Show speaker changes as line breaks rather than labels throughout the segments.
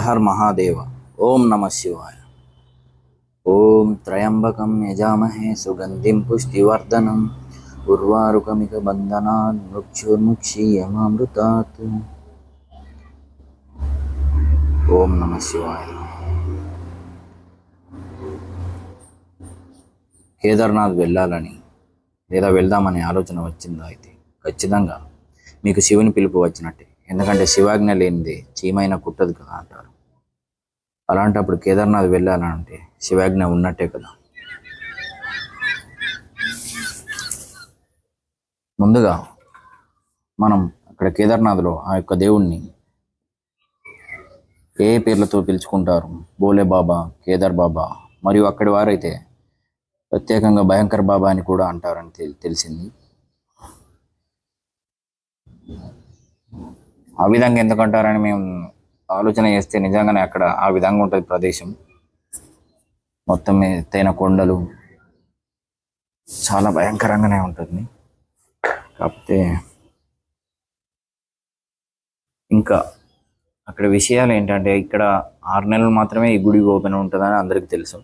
Her Mahadeva. ఓం నమ శివాయ. ఓం త్రయంబకం యజామహే సుగంధిం పుష్టివర్ధనం ఉర్వారుకమిక బంధనాన్ మృత్యుర్ముక్షీయమామృతాత్. ఓం నమ శివాయ. కేదార్నాథ్ వెళ్ళాలని లేదా వెళ్దామనే ఆలోచన వచ్చిందా? అయితే ఖచ్చితంగా మీకు శివుని పిలుపు వచ్చినట్టే. ఎందుకంటే శివాజ్ఞ లేనిది చీమైన కుట్టదు కదా అంటారు. అలాంటప్పుడు కేదార్నాథ్ వెళ్ళాలంటే శివాజ్ఞ ఉన్నట్టే కదా. ముందుగా మనం అక్కడ కేదార్నాథ్లో ఆ యొక్క దేవుణ్ణి ఏ పేర్లతో పిలుచుకుంటారు? బోలే బాబా, కేదార్ బాబా, మరియు అక్కడి వారైతే ప్రత్యేకంగా భయంకర్ బాబా అని కూడా అంటారని తెలిసింది. ఆ విధంగా ఎందుకంటారని మేము ఆలోచన చేస్తే నిజంగానే అక్కడ ఆ విధంగా ఉంటుంది ప్రదేశం. మొత్తం ఎత్తైన కొండలు, చాలా భయంకరంగానే ఉంటుంది. కాకపోతే ఇంకా అక్కడ విషయాలు ఏంటంటే, ఇక్కడ 6 నెలలు మాత్రమే ఈ గుడి ఓపెన్ ఉంటుందని అందరికీ తెలుసు.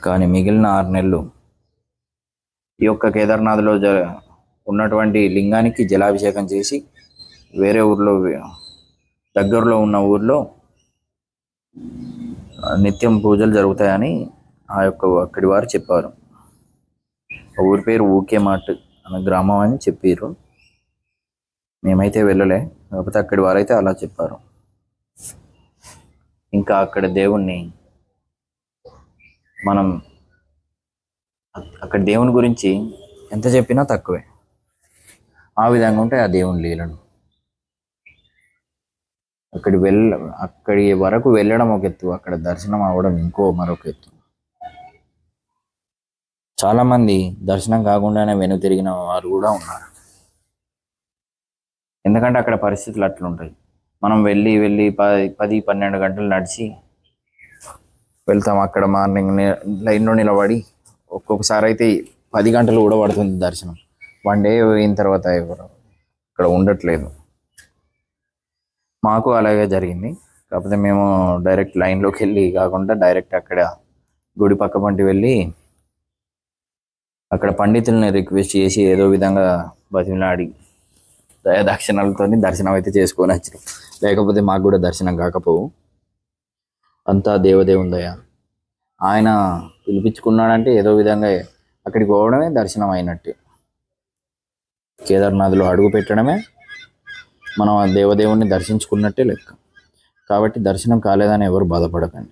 కానీ మిగిలిన 6 నెలలు ఈ యొక్క కేదార్నాథ్లో ఉన్నటువంటి లింగానికి జలాభిషేకం చేసి వేరే ఊర్లో, దగ్గరలో ఉన్న ఊర్లో నిత్యం పూజలు జరుగుతాయని అక్కడి వారు చెప్పారు. ఊరి పేరు ఊకేమాట్ అనే గ్రామం అని చెప్పారు. మేమైతే వెళ్ళలే, కాకపోతే అక్కడి వారైతే అలా చెప్పారు. ఇంకా అక్కడ దేవుణ్ణి మనం అక్కడ దేవుని గురించి ఎంత చెప్పినా తక్కువే. ఆ విధంగా ఉంటాయి ఆ దేవుని లీలను. అక్కడి వరకు వెళ్ళడం ఒక ఎత్తు, అక్కడ దర్శనం అవ్వడం మరొక ఎత్తు. చాలామంది దర్శనం కాకుండానే తిరిగిన వారు కూడా ఉన్నారు. ఎందుకంటే అక్కడ పరిస్థితులు అట్లుంటాయి. మనం వెళ్ళి 10-12 గంటలు నడిచి వెళ్తాం. అక్కడ మార్నింగ్ లైన్లో నిలబడి ఒక్కొక్కసారి అయితే 10 గంటలు కూడా పడుతుంది దర్శనం. 1 డే అయిన తర్వాత ఎవరు అక్కడ ఉండట్లేదు. మాకు అలాగే జరిగింది. కాకపోతే మేము డైరెక్ట్ లైన్లోకి వెళ్ళి కాకుండా డైరెక్ట్ అక్కడ గుడి పక్క పంటి వెళ్ళి అక్కడ పండితుల్ని రిక్వెస్ట్ చేసి ఏదో విధంగా బతిమలాడి దక్షిణాలతో దర్శనం అయితే చేసుకొని వచ్చినాం. లేకపోతే మాకు కూడా దర్శనం కాకపోవు. అంతా దేవదేవుని దయ. ఆయన పిలిపించుకున్నాడంటే ఏదో విధంగా అక్కడికి పోవడమే దర్శనం అయినట్టే. కేదార్నాథ్లో అడుగు పెట్టడమే మనం ఆ దేవదేవుణ్ణి దర్శించుకున్నట్టే లెక్క. కాబట్టి దర్శనం కాలేదని ఎవరు బాధపడకండి.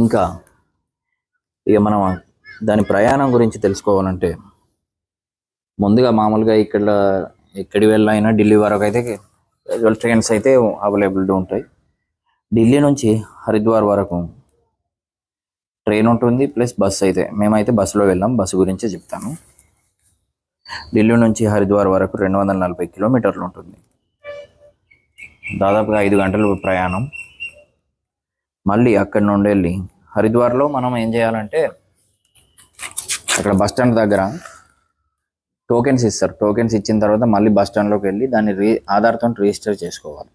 ఇంకా ఇక మనం దాని ప్రయాణం గురించి తెలుసుకోవాలంటే, ముందుగా మామూలుగా ఎక్కడి వెళ్ళైనా ఢిల్లీ వరకు అయితే ట్రైన్స్ అయితే అవైలబిలిటీ ఉంటాయి. ఢిల్లీ నుంచి హరిద్వార్ వరకు ట్రైన్ ఉంటుంది, ప్లస్ బస్సు. అయితే మేమైతే బస్సులో వెళ్ళాం. బస్సు గురించి చెప్తాను. ఢిల్లీ నుంచి హరిద్వార్ వరకు 240 కిలోమీటర్లు ఉంటుంది. దాదాపుగా 5 గంటలు ప్రయాణం. మళ్ళీ అక్కడి నుండి వెళ్ళి హరిద్వార్లో మనం ఏం చేయాలంటే, అక్కడ బస్ స్టాండ్ దగ్గర టోకెన్స్ ఇస్తారు. టోకెన్స్ ఇచ్చిన తర్వాత మళ్ళీ బస్ స్టాండ్లోకి వెళ్ళి దాన్ని ఆధార్తో రిజిస్టర్ చేసుకోవాలి.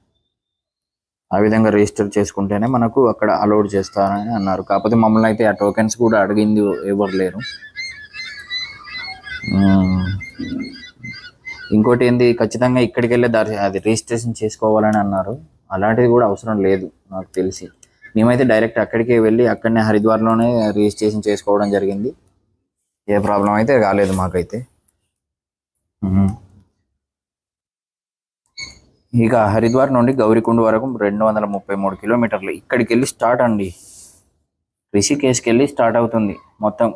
ఆ విధంగా రిజిస్టర్ చేసుకుంటేనే మనకు అక్కడ అలౌడ్ చేస్తారని అన్నారు. కాకపోతే మమ్మల్ని అయితే ఆ టోకెన్స్ కూడా అడిగింది ఎవరు లేరు. ఇంకోటి ఏంది, ఖచ్చితంగా ఇక్కడికి వెళ్ళే అది రిజిస్ట్రేషన్ చేసుకోవాలని అన్నారు. అలాంటిది కూడా అవసరం లేదు నాకు తెలిసి. మేమైతే డైరెక్ట్ అక్కడికే వెళ్ళి అక్కడనే హరిద్వార్లోనే రిజిస్ట్రేషన్ చేసుకోవడం జరిగింది. ఏ ప్రాబ్లం అయితే కాలేదు మాకైతే. ఇక హరిద్వార్ నుండి గౌరీకుండ్ వరకు 233 కిలోమీటర్లు. ఇక్కడికి వెళ్ళి స్టార్ట్ అండి. రిషికేష్కి వెళ్ళి స్టార్ట్ అవుతుంది మొత్తం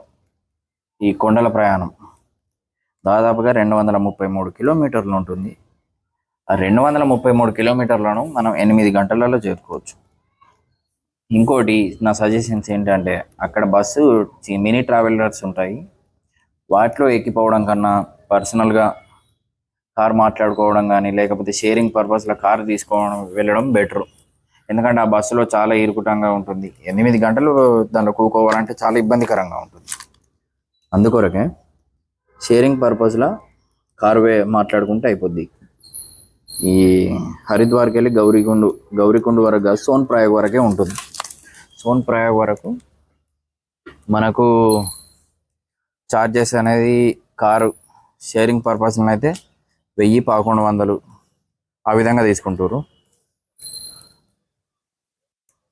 ఈ కొండల ప్రయాణం. దాదాపుగా 233 కిలోమీటర్లు ఉంటుంది. ఆ 233 కిలోమీటర్లను మనం 8 గంటలలో చేరుకోవచ్చు. ఇంకోటి నా సజెషన్స్ ఏంటంటే, అక్కడ బస్సు మినీ ట్రావెలర్స్ ఉంటాయి. వాటిలో ఎక్కిపోవడం కన్నా పర్సనల్గా కార్ మాట్లాడుకోవడం కానీ, లేకపోతే షేరింగ్ పర్పస్లో కార్ వెళ్ళడం బెటరు. ఎందుకంటే ఆ బస్సులో చాలా ఇరుకుటంగా ఉంటుంది. 8 గంటలు దాంట్లో కూకోవాలంటే చాలా ఇబ్బందికరంగా ఉంటుంది. అందుకొరకే షేరింగ్ పర్పస్లో కారు మాట్లాడుకుంటే అయిపోద్ది. ఈ హరిద్వార్కి వెళ్ళి గౌరీకుండ్ వరకు కాదు, సోన్ ప్రయాగ్ వరకే ఉంటుంది. సోన్ ప్రయాగ్ వరకు మనకు ఛార్జెస్ అనేది కారు షేరింగ్ పర్పస్ అయితే 1000-1100 ఆ విధంగా తీసుకుంటారు.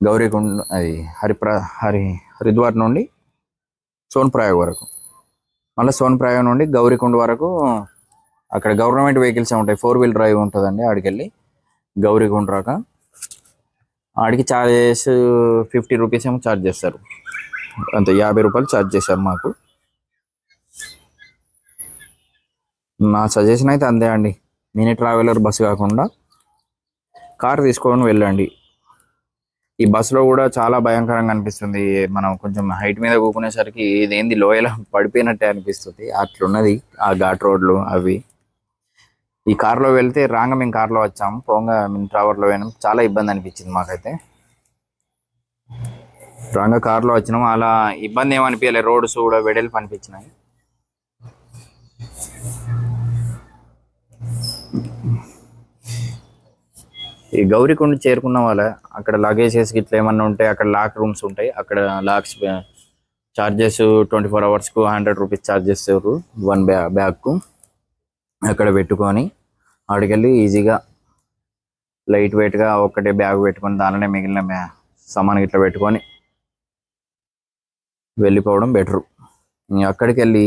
గౌరీకుండ్ అది హరిద్వార్ నుండి సోన్ ప్రయాగ్ వరకు, మళ్ళీ సోన్ ప్రయాగ్ నుండి గౌరీకుండ్ వరకు అక్కడ గవర్నమెంట్ వెహికల్స్ ఉంటాయి, 4-wheel డ్రైవ్ ఉంటుందండి. ఆడికి వెళ్ళి గౌరీకుండ్ రాక ఆడికి ఛార్జెస్ 50 రూపీస్ ఏమో ఛార్జ్ చేస్తారు, అంతే 50 రూపాయలు ఛార్జ్ చేశారు మాకు. నా సజెషన్ అయితే అంతే అండి, మినీ ట్రావెలర్ బస్సు కాకుండా కార్ తీసుకొని వెళ్ళండి. ఈ బస్సులో కూడా చాలా భయంకరంగా అనిపిస్తుంది, మనం కొంచెం హైట్ మీద కూకునేసరికి ఇదేంది లోయలో పడిపోయినట్టే అనిపిస్తుంది, అట్లున్నది ఆ ఘాట్ రోడ్లు అవి. ఈ కార్లో వెళ్తే మేము కార్లో వచ్చాము, పోగా మేము ట్రావెల్లో పోయినాం, చాలా ఇబ్బంది అనిపించింది మాకైతే. కార్లో వచ్చినాము, అలా ఇబ్బంది ఏమనిపించలేదు, రోడ్స్ కూడా వెడల్పు అనిపించినాయి. ఈ గౌరీకుండ్ చేరుకున్న వాళ్ళ అక్కడ లగేజెస్ ఇట్లా ఏమన్నా ఉంటే అక్కడ లాక్ రూమ్స్ ఉంటాయి, అక్కడ లాక్స్ ఛార్జెస్ 24 అవర్స్కు 100 రూపీస్ ఛార్జ్ చేస్తారు, 1 బ్యాగ్కు. అక్కడ పెట్టుకొని ఆడికెళ్ళి ఈజీగా లైట్ వెయిట్గా ఒక్కటే బ్యాగ్ పెట్టుకొని దానినే మిగిలిన సామాన్ ఇట్లా పెట్టుకొని వెళ్ళిపోవడం బెటరు. అక్కడికి వెళ్ళి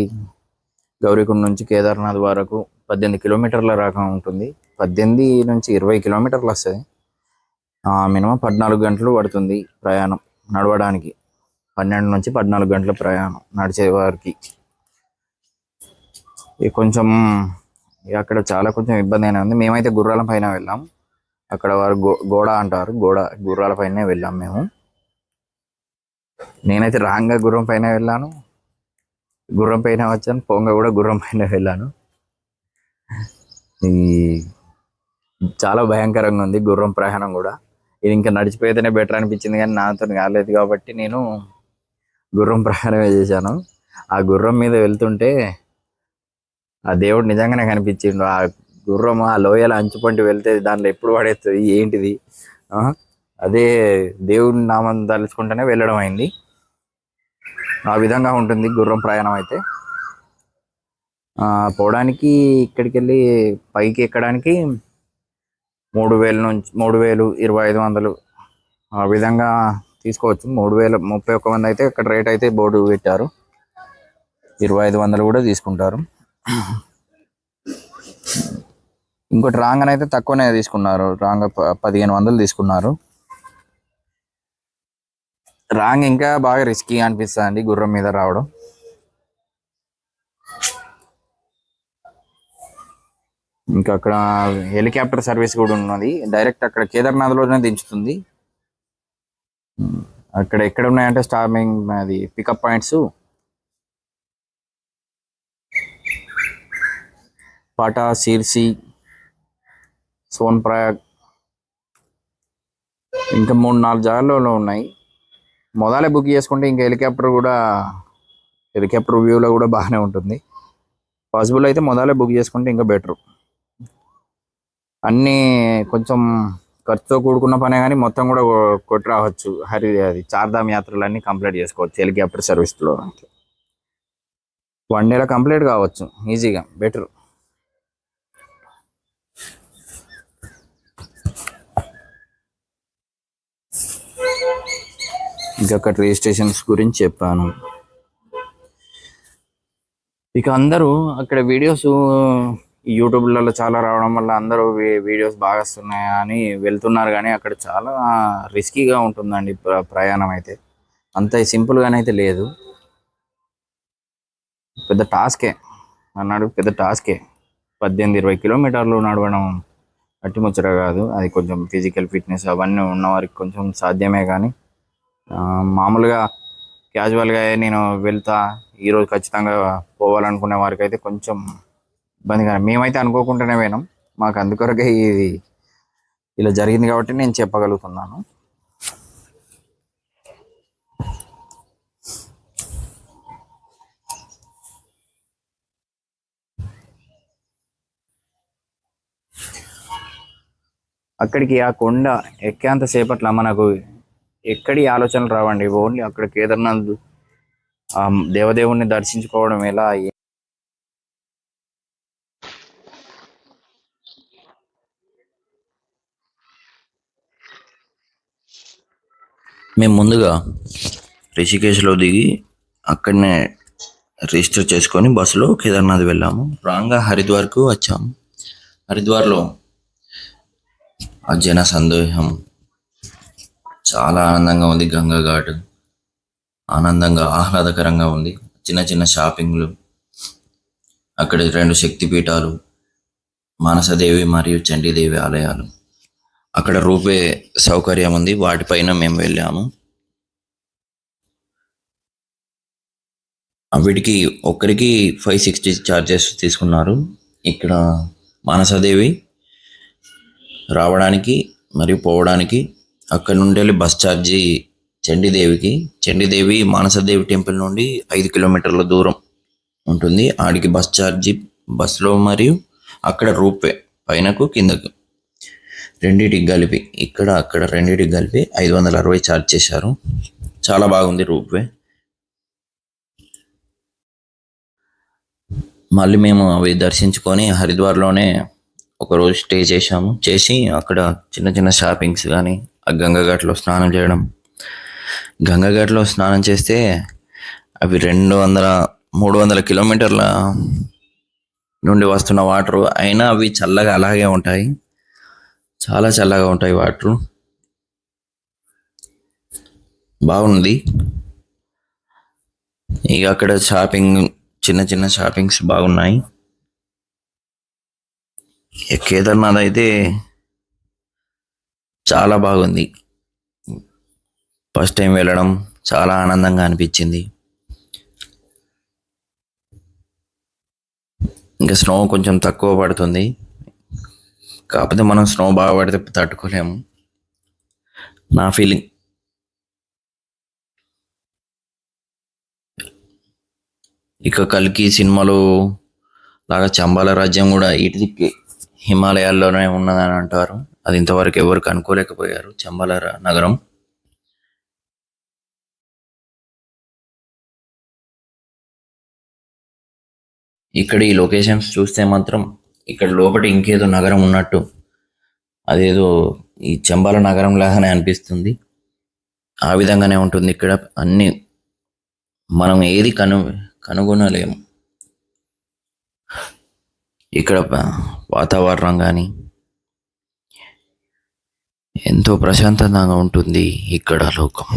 గౌరీకుండ్ నుంచి కేదార్నాథ్ వరకు 18 కిలోమీటర్ల రకం ఉంటుంది, 18 నుంచి 20 కిలోమీటర్లు వస్తుంది. మినిమం 14 గంటలు పడుతుంది ప్రయాణం నడవడానికి, 12 నుంచి 14 గంటల ప్రయాణం నడిచే వారికి. కొంచెం అక్కడ చాలా కొంచెం ఇబ్బంది అయినా ఉంది. మేమైతే గుర్రాల పైన వెళ్ళాం, అక్కడ వారు గోడ అంటారు, గుర్రాల పైన వెళ్ళాం మేము. నేనైతే రాంగా గుర్రం పైన వెళ్ళాను, గుర్రం పైన వచ్చాను, పొంగ కూడా గుర్రం పైన వెళ్ళాను. ఈ చాలా భయంకరంగా ఉంది గుర్రం ప్రయాణం కూడా. ఇది ఇంకా నడిచిపోతేనే బెటర్ అనిపించింది, కానీ నాతో కాలేదు కాబట్టి నేను గుర్రం ప్రయాణమే చేశాను. ఆ గుర్రం మీద వెళ్తుంటే ఆ దేవుడు నిజంగానే కనిపించిండు. ఆ గుర్రం ఆ లోయల అంచుపంటి వెళ్తే దాంట్లో ఎప్పుడు పడేస్తుంది ఏంటిది, అదే దేవుడి నామం తలుచుకుంటేనే వెళ్ళడం అయింది. ఆ విధంగా ఉంటుంది గుర్రం ప్రయాణం అయితే. పోవడానికి ఇక్కడికి వెళ్ళి పైకి ఎక్కడానికి 3000 నుంచి 3000, 2500 ఆ విధంగా తీసుకోవచ్చు. 3031 మంది అయితే ఇక్కడ రేట్ అయితే బోర్డు పెట్టారు, 2500 కూడా తీసుకుంటారు. ఇంకోటి రాంగ్ అయితే తక్కువనే తీసుకున్నారు, రాంగ్ 1500 తీసుకున్నారు. రాంగ్ ఇంకా బాగా రిస్కీ అనిపిస్తుంది గుర్రం మీద రావడం. ఇంకా అక్కడ హెలికాప్టర్ సర్వీస్ కూడా ఉన్నది, డైరెక్ట్ అక్కడ కేదార్నాథ్లోనే దించుతుంది. అక్కడ ఎక్కడ ఉన్నాయంటే స్టార్మింగ్ అది పికప్ పాయింట్స్ పాటా, సిర్సి, సోన్ ప్రయాగ్, ఇంకా 3-4 జాగాల్లో ఉన్నాయి. మొదలే బుక్ చేసుకుంటే ఇంకా హెలికాప్టర్ వ్యూలో కూడా బాగానే ఉంటుంది. పాసిబుల్ అయితే మొదలే బుక్ చేసుకుంటే ఇంకా బెటరు. అన్నీ కొంచెం ఖర్చుతో కూడుకున్న పనే, కానీ మొత్తం కూడా కొట్టి రావచ్చు. అది చార్ధామ్ యాత్రలన్నీ కంప్లీట్ చేసుకోవచ్చు హెలికాప్టర్ సర్వీస్లో. 1 డేలో కంప్లీట్ కావచ్చు ఈజీగా, బెటర్. ఇంకా అక్కడ రిజిస్ట్రేషన్స్ గురించి చెప్పాను. ఇక అందరూ అక్కడ వీడియోస్ యూట్యూబ్లలో చాలా రావడం వల్ల అందరూ వీడియోస్ బాగా వస్తున్నాయి అని వెళ్తున్నారు, కానీ అక్కడ చాలా రిస్కీగా ఉంటుందండి ప్రయాణం అయితే. అంత సింపుల్గానైతే లేదు, పెద్ద టాస్కే అన్నాడు, పెద్ద టాస్కే. 18-20 కిలోమీటర్లు నడవడం అట్టి ముచ్చట కాదు. అది కొంచెం ఫిజికల్ ఫిట్నెస్ అవన్నీ ఉన్నవారికి కొంచెం సాధ్యమే, కానీ మామూలుగా క్యాజువల్గా నేను వెళ్తా ఈరోజు ఖచ్చితంగా పోవాలనుకునే వారికి అయితే కొంచెం ఇబ్బందిగా. మేమైతే అనుకోకుండానే పోయినాం, మాకు అందుకొరకే ఇది ఇలా జరిగింది కాబట్టి నేను చెప్పగలుగుతున్నాను. అక్కడికి ఆ కొండ ఎక్కేంత సేపట్ల మనకు ఎక్కడి ఆలోచనలు రావండి. ఓన్లీ అక్కడ కేదార్నాథ్ ఆ దేవదేవుణ్ణి దర్శించుకోవడం ఎలా. మేము ముందుగా రిషికేశ్లో దిగి అక్కడనే రిజిస్టర్ చేసుకొని బస్సులో కేదార్నాథ్ వెళ్ళాము. రాంగా హరిద్వార్కు వచ్చాము. హరిద్వార్లో ఆ జన సందోహం చాలా ఆనందంగా ఉంది. గంగా ఘాట్ ఆనందంగా ఆహ్లాదకరంగా ఉంది. చిన్న చిన్న షాపింగ్లు, అక్కడ 2 శక్తిపీఠాలు, మానసదేవి మరియు చండీదేవి ఆలయాలు, అక్కడ రూపే సౌకర్యం ఉంది. వాటిపైన మేము వెళ్ళాము. వీటికి ఒక్కరికి 560 ఛార్జెస్ తీసుకున్నారు. ఇక్కడ మానసదేవి రావడానికి మరియు పోవడానికి, అక్కడ నుండి వెళ్ళి bus charge Chandi Devi Manasa Devi temple నుండి 5 కిలోమీటర్ల దూరం ఉంటుంది. ఆడికి బస్ ఛార్జీ బస్సులో మరియు అక్కడ రూపే పైనకు కిందకు రెండింటికి కలిపి ఇక్కడ అక్కడ రెండింటికి కలిపి 560 ఛార్జ్ చేశారు. చాలా బాగుంది రూపే. మళ్ళీ మేము అవి దర్శించుకొని హరిద్వార్లోనే ఒకరోజు స్టే చేసి అక్కడ చిన్న చిన్న షాపింగ్స్ కానీ, ఆ గంగాఘాట్లో స్నానం చేయడం. గంగాఘాట్లో స్నానం చేస్తే అవి 200-300 కిలోమీటర్ల నుండి వస్తున్న వాటర్ అయినా అవి చల్లగా అలాగే ఉంటాయి. చాలా చల్లగా ఉంటాయి వాటర్. బాగుంది. ఇక అక్కడ చిన్న చిన్న షాపింగ్స్ బాగున్నాయి. కేదార్నాథ్ అయితే చాలా బాగుంది. ఫస్ట్ టైం వెళ్ళడం చాలా ఆనందంగా అనిపించింది. ఇంకా స్నో కొంచెం తక్కువ పడుతుంది, కాకపోతే మనం స్నో బాగా పడితే తట్టుకోలేము, నా ఫీలింగ్. ఇక కల్కి సినిమాలో లాగా చంబాల రాజ్యం కూడా ఇటు హిమాలయాల్లోనే ఉన్నదని అంటారు. అది ఇంతవరకు ఎవరు కనుక్కోలేకపోయారు, చంబాల నగరం. ఇక్కడ ఈ లొకేషన్స్ చూస్తే మాత్రం ఇక్కడ లోపల ఇంకేదో నగరం ఉన్నట్టు, అదేదో ఈ చంబాల నగరం లాగానే అనిపిస్తుంది. ఆ విధంగానే ఉంటుంది ఇక్కడ. అన్ని మనం ఏది కనుగొనలేము. ఇక్కడ వాతావరణం కానీ ఎంతో ప్రశాంతంగా ఉంటుంది ఇక్కడ లోకం.